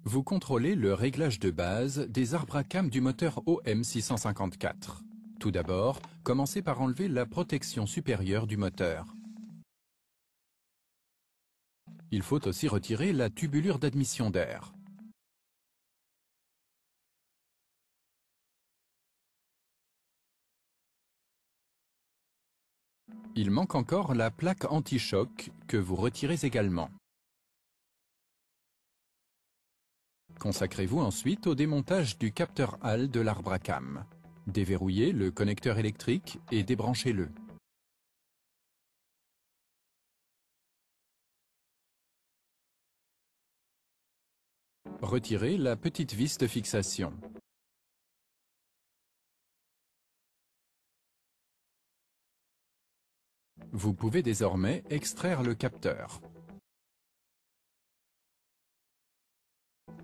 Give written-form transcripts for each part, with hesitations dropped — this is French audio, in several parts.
Vous contrôlez le réglage de base des arbres à cames du moteur OM654. Tout d'abord, commencez par enlever la protection supérieure du moteur. Il faut aussi retirer la tubulure d'admission d'air. Il manque encore la plaque anti-choc que vous retirez également. Consacrez-vous ensuite au démontage du capteur HAL de l'arbre à cames. Déverrouillez le connecteur électrique et débranchez-le. Retirez la petite vis de fixation. Vous pouvez désormais extraire le capteur.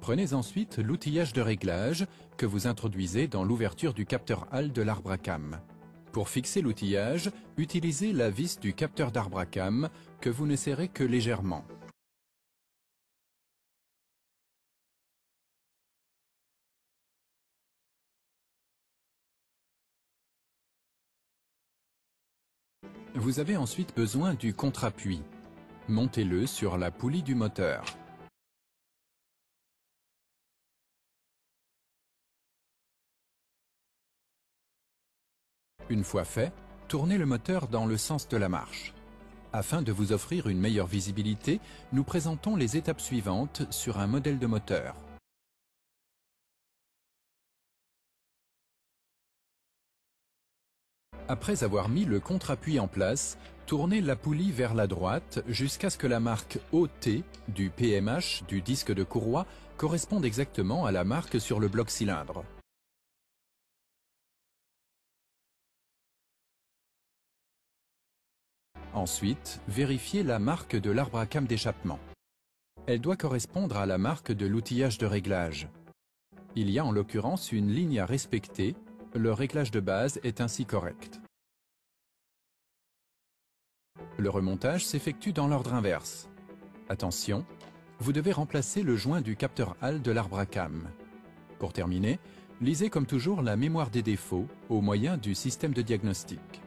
Prenez ensuite l'outillage de réglage que vous introduisez dans l'ouverture du capteur HAL de l'arbre à cames. Pour fixer l'outillage, utilisez la vis du capteur d'arbre à cames que vous ne serrez que légèrement. Vous avez ensuite besoin du contre-appui. Montez-le sur la poulie du moteur. Une fois fait, tournez le moteur dans le sens de la marche. Afin de vous offrir une meilleure visibilité, nous présentons les étapes suivantes sur un modèle de moteur. Après avoir mis le contre-appui en place, tournez la poulie vers la droite jusqu'à ce que la marque OT du PMH du disque de courroie corresponde exactement à la marque sur le bloc cylindre. Ensuite, vérifiez la marque de l'arbre à cames d'échappement. Elle doit correspondre à la marque de l'outillage de réglage. Il y a en l'occurrence une ligne à respecter, le réglage de base est ainsi correct. Le remontage s'effectue dans l'ordre inverse. Attention, vous devez remplacer le joint du capteur HAL de l'arbre à cames. Pour terminer, lisez comme toujours la mémoire des défauts au moyen du système de diagnostic.